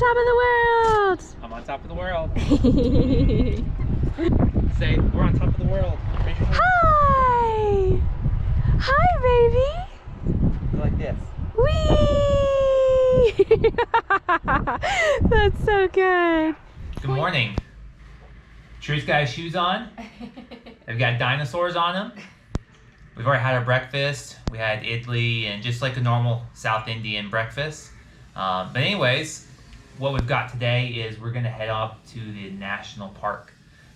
top of the world! I'm on top of the world. Say, we're on top of the world. Hi! Hi, baby! Go like this. Whee! That's so good. Good morning. True's got his shoes on. They've got dinosaurs on them. We've already had our breakfast. We had idli and just like a normal South Indian breakfast. But anyways, what we've got today is we're gonna head up to the national park.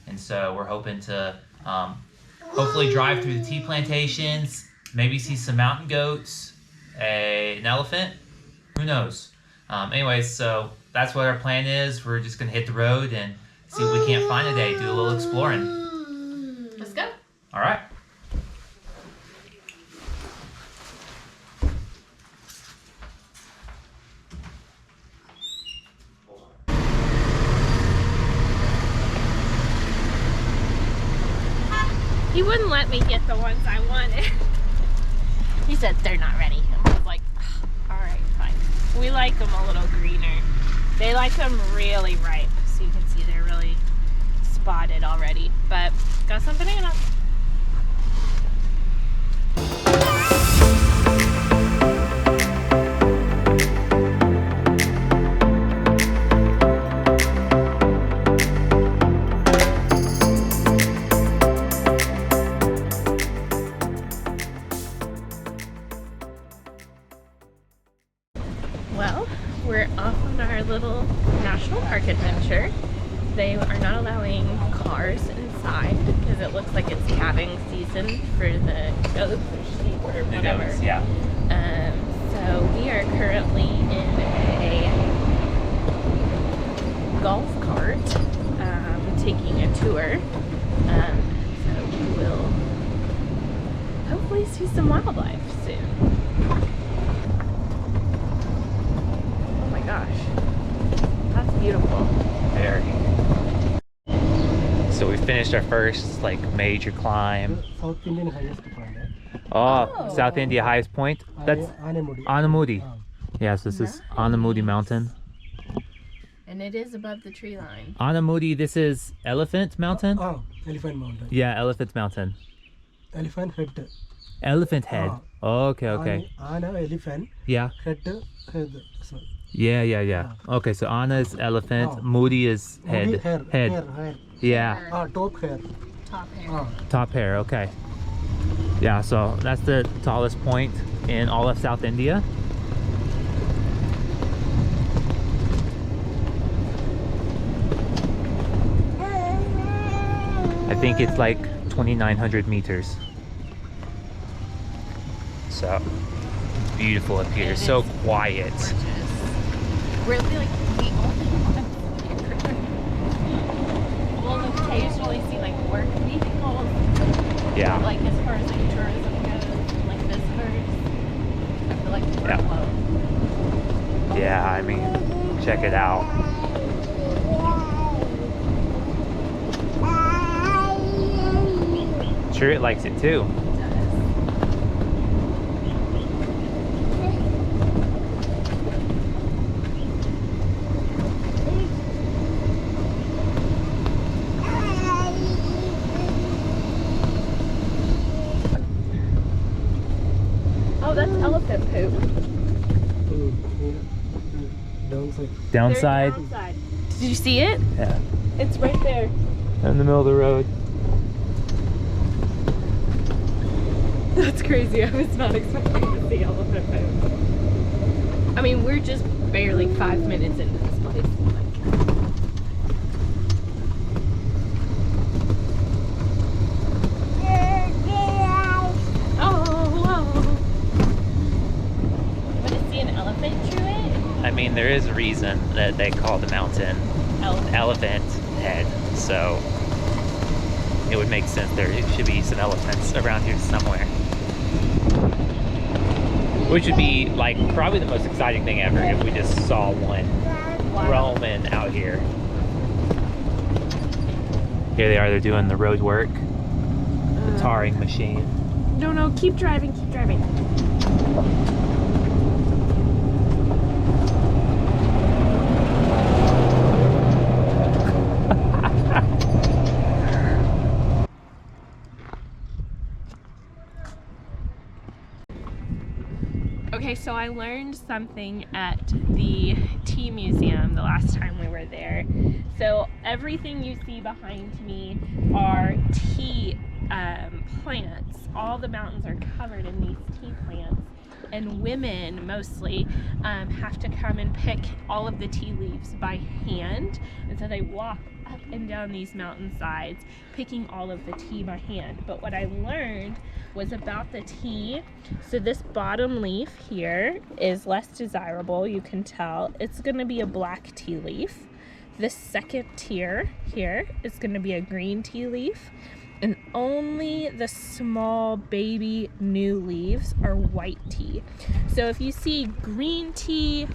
And so we're hoping to hopefully drive through the tea plantations, maybe see some mountain goats, an elephant, who knows. Anyways, so that's what our plan is. We're just gonna hit the road and see what we can't find today, do a little exploring. Let's go. All right. He wouldn't let me get the ones I wanted. He said they're not ready. And I was like, all right, fine. We like them a little greener. They like them really ripe. So you can see they're really spotted already. But got some banana. Well, we're off on our little national park adventure. They are not allowing cars inside because it looks like it's calving season for the goats or sheep or whatever. Goats, yeah. So we are currently in a golf cart taking a tour. So we will hopefully see some wildlife soon. Gosh, that's beautiful. Very. So we finished our first like major climb. South Indian highest point. Oh, South India highest point. That's Anamudi. Yes, this is Anamudi Mountain. And it is above the tree line. Anamudi, this is Elephant Mountain. Oh, Elephant Mountain. Yeah, Elephant Mountain. Elephant head. Elephant head. Okay, okay. Anna elephant. Yeah. Head. So. Yeah. Okay, so Anna is elephant, Moody is head. Moody hair. Yeah. Top hair. Top hair. Top hair, okay. Yeah, so that's the tallest point in all of South India. I think it's like 2,900 meters. So beautiful up here, so quiet. Really, like, we only we'll occasionally see like work vehicles. Yeah. Like as far as like tourism goes, like visitors. I feel like we're low. Yeah, I mean, check it out. Sure, it likes it too. That's elephant poop. Downside. Downside? Did you see it? Yeah. It's right there. In the middle of the road. That's crazy. I was not expecting to see elephant poop. I mean, we're just barely 5 minutes into this place. I mean, there is a reason that they call the mountain elephant head, so it would make sense there should be some elephants around here somewhere. Which would be like probably the most exciting thing ever if we just saw one roaming out here. Here they are, they're doing the road work, the tarring machine. No, keep driving, keep driving. so I learned something at the tea museum the last time we were there. So everything you see behind me are tea plants. All the mountains are covered in these tea plants, and women mostly have to come and pick all of the tea leaves by hand, and so they walk up and down these mountainsides picking all of the tea by hand. But what I learned was about the tea, so this bottom leaf here is less desirable, you can tell. It's going to be a black tea leaf. The second tier here is going to be a green tea leaf, and only the small baby new leaves are white tea. So if you see green tea,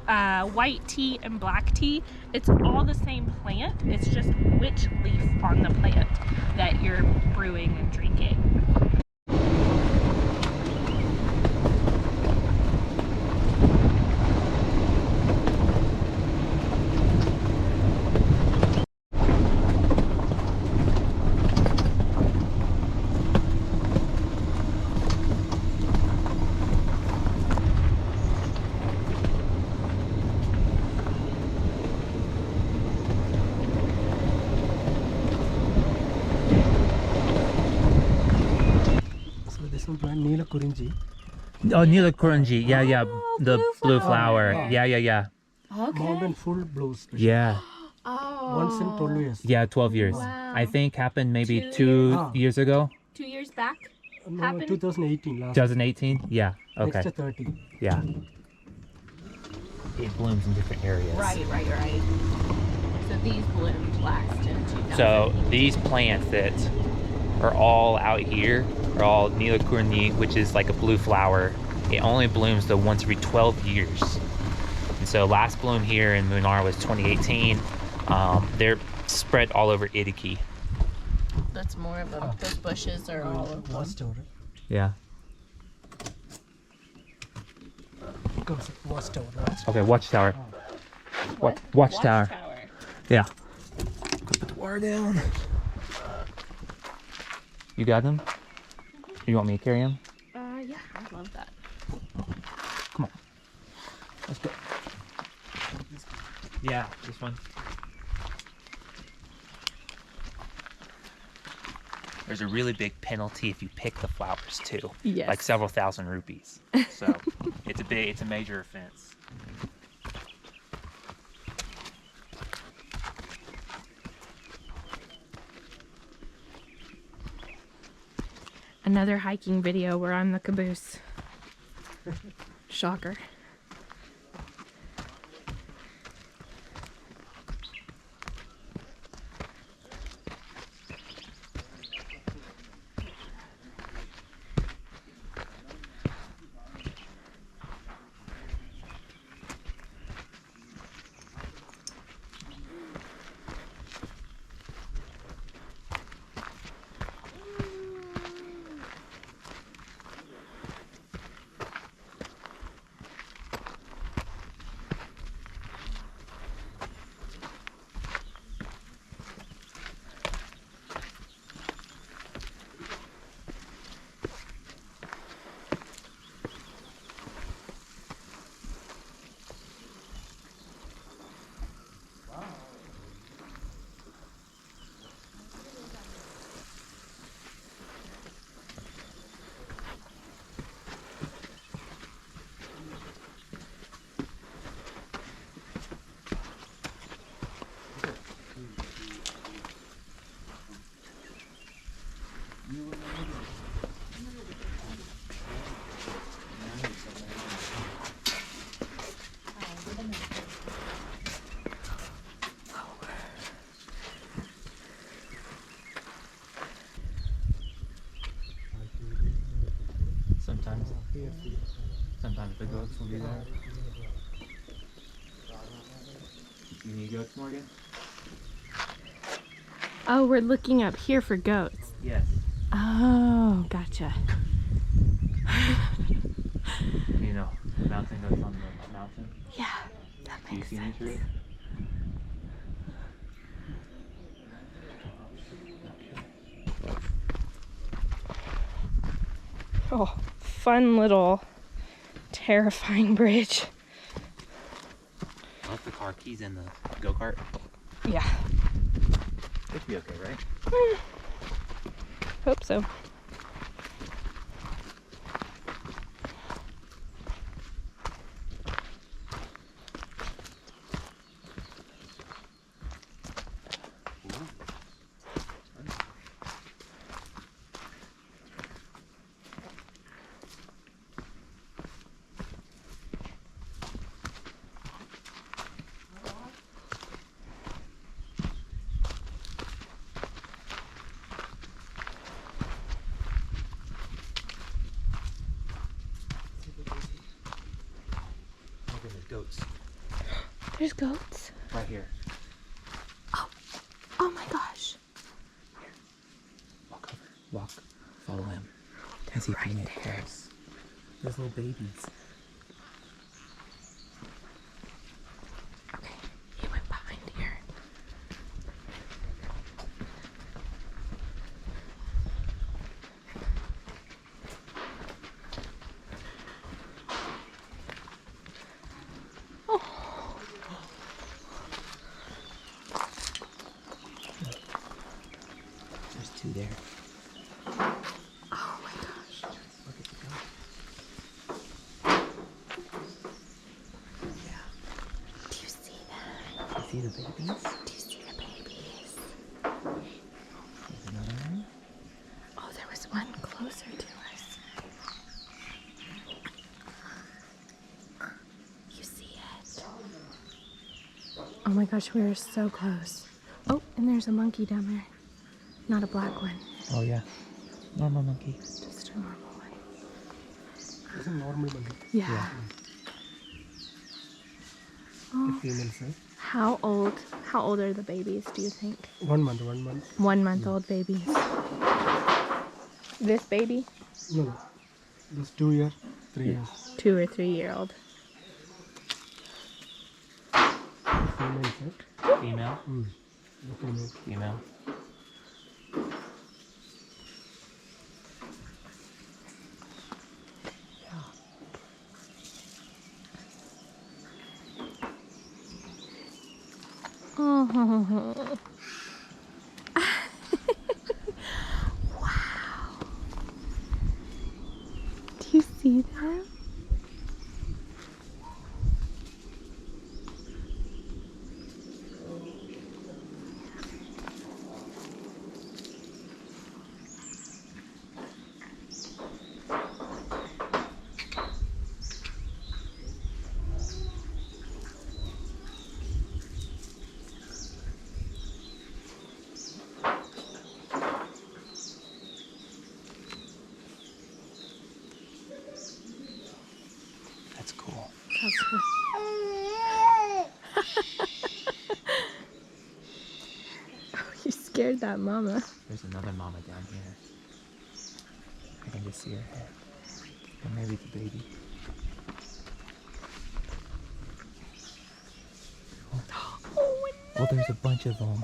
white tea, and black tea, it's all the same plant. It's just which leaf on the plant that you're brewing and drinking. So this one plant Neela Kurinji. Oh, Nila Kurunji. Yeah, yeah. Oh, The blue blue flower. flower. Yeah, yeah, yeah. Mountain full blows. Yeah. Oh. Once in 12 years. Yeah, 12 years. Wow. I think happened maybe 2 two years. years ago. 2 years back? No, Happened? 2018 last. 2018? Yeah. Okay. Next to 30. Yeah. It blooms in different areas. Right. So these blooms last in 2000. So these plants that are all out here are all Nila Kurunji, which is like a blue flower. It only blooms though once every 12 years. And so last bloom here in Munnar was 2018. They're spread all over Idiki. That's more of them. Those bushes are all of them. Watchtower. Yeah. Comes watchtower. Okay, watchtower. What? Watchtower. Yeah. Put the water down. You got them? You want me to carry them? Yeah, I love that. Come on. Let's go. Yeah, this one. There's a really big penalty if you pick the flowers too. Yes. Like several thousand rupees. So it's a major offense. Another hiking video where I'm the caboose. Shocker. Sometimes the goats will be there. You need goats, Morgan? Oh, we're looking up here for goats. Yes. Oh, gotcha. You know, mountain goats on the mountain. Yeah, that Do you makes see any sense. trees? Oh, fun little terrifying bridge. I left the car keys in the go-kart. Yeah. It'd be okay, right? Hope so. Look at the goats. There's goats. Right here. Oh my gosh. Walk over. Walk. Follow him. And see if he can get close. There's little babies. Okay, he went behind here. There's two there. Oh my gosh. Look at the goat. Yeah. Do you see that? You see the babies? Do you see the babies? There's another one. Oh, there was one closer to us. You see it? Oh my gosh, we are so close. Oh, and there's a monkey down there. Not a black one, Oh yeah. Normal monkey. just a normal one. It's a normal monkey. Yeah. The Oh, females, right? how old are the babies, do you think? 1 month, 1 month. 1 month old babies. This baby? No, no. This 2 year, 3 years. 2 or 3 year old. Females, right? Female. The female. Female. Oh. Wow. Do you see that? That's cool. That's cool. Oh, you scared that mama. There's another mama down here. I can just see her head. Or maybe the baby. Oh, there's a bunch of them.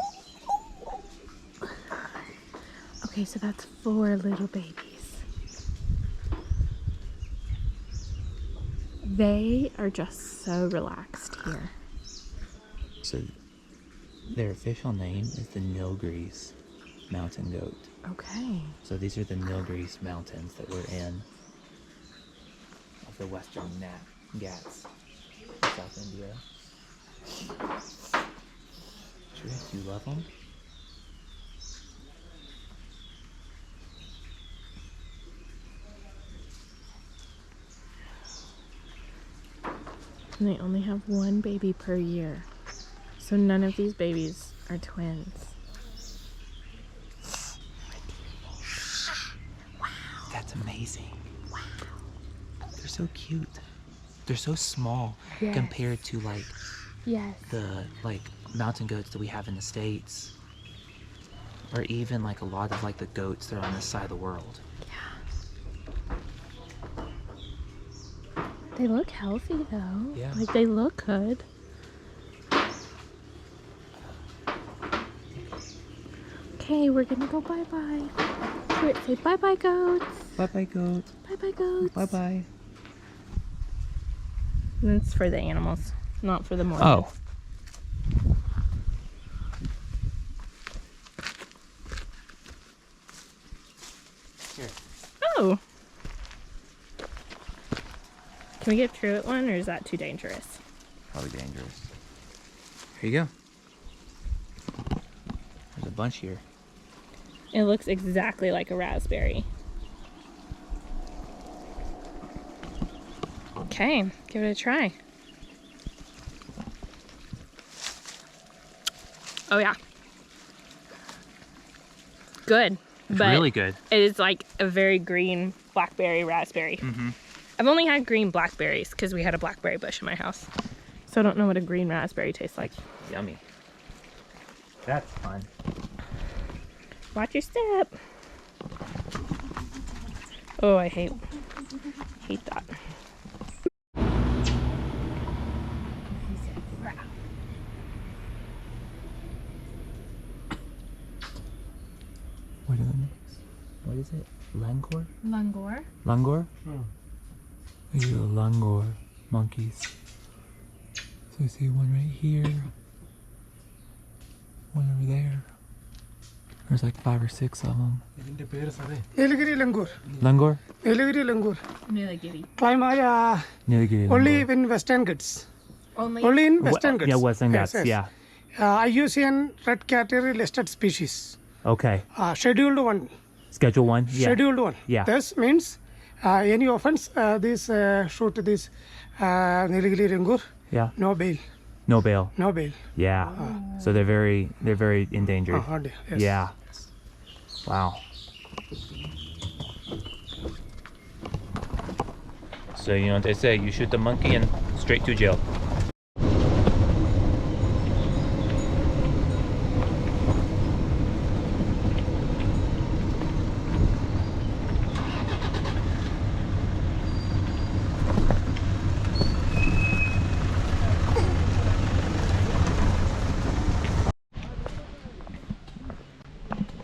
Okay, so that's 4 little babies. They are just so relaxed here. So their official name is the Nilgiris mountain goat. Okay. So these are the Nilgiris mountains that we're in of the western Ghats of South India. Trish, you love them? And they only have 1 baby per year. So none of these babies are twins. That's amazing. Wow. They're so cute. They're so small Yes. compared to like Yes. the mountain goats that we have in the States. Or even like a lot of like the goats that are on this side of the world. They look healthy though. Yeah. Like they look good. Okay, we're gonna go bye-bye. Say bye-bye, goats. Bye bye goat. Bye-bye, goats. Bye bye. It's for the animals, not for the mortals. Oh. Here. Oh. Can we give Truett one, or is that too dangerous? Probably dangerous. Here you go. There's a bunch here. It looks exactly like a raspberry. Okay, give it a try. Oh yeah. Good. It's but really good. it is like a very green blackberry raspberry. I've only had green blackberries because we had a blackberry bush in my house. So I don't know what a green raspberry tastes like. Yummy. That's fun. Watch your step. Oh, I hate that. What are the names? What is it? Langor? Langor. Langor? Oh. These are the Langor monkeys. So you see one right here, one over there. There's like 5 or 6 of them. ഇതിന്റെ പേര് സാറേ Nilgiri langur. Langor? Nilgiri langur. Nilgiri. Climb Nilgiri only Langor. in Western Ghats. Only. Only in Western Ghats. Yeah, Western Ghats, Yes, yes. yeah. IUCN red category listed species. Okay. Scheduled one. Schedule 1? Yeah. Scheduled one. Yeah. This means any offense, this shoot this Nilgiri langur, Yeah. no bail. No bail. No bail. Yeah. So they're very endangered. Yes. Yeah. Wow. So you know what they say, you shoot the monkey and straight to jail.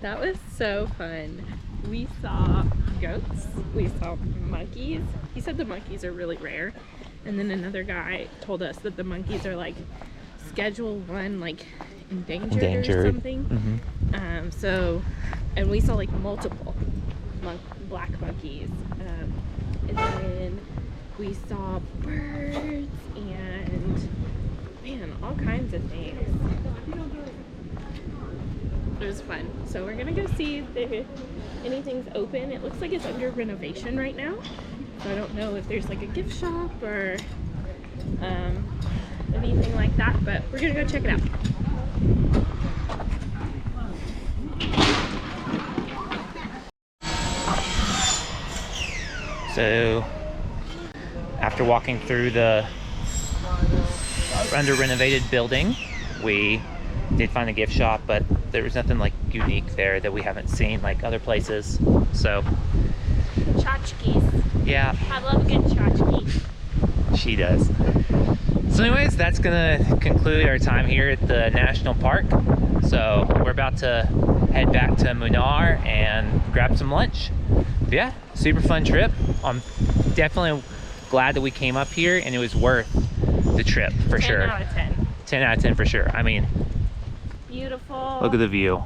That was so fun. We saw goats, we saw monkeys. He said the monkeys are really rare. And then another guy told us that the monkeys are like Schedule 1, like endangered. Or something. And we saw like multiple black monkeys. And then we saw birds and, man, all kinds of things. It was fun. So we're gonna go see if anything's open. It looks like it's under renovation right now. So I don't know if there's like a gift shop or anything like that, but we're gonna go check it out. So after walking through the under renovated building, we did find a gift shop, but there was nothing like unique there that we haven't seen like other places. So Tchotchkes. yeah, I love a good tchotchke. she does. So anyways, that's gonna conclude our time here at the national park. So we're about to head back to Munnar and grab some lunch. But yeah, super fun trip. I'm definitely glad that we came up here, and it was worth the trip for sure. 10 out of 10. 10 out of 10 for sure. I mean, Beautiful. look at the view.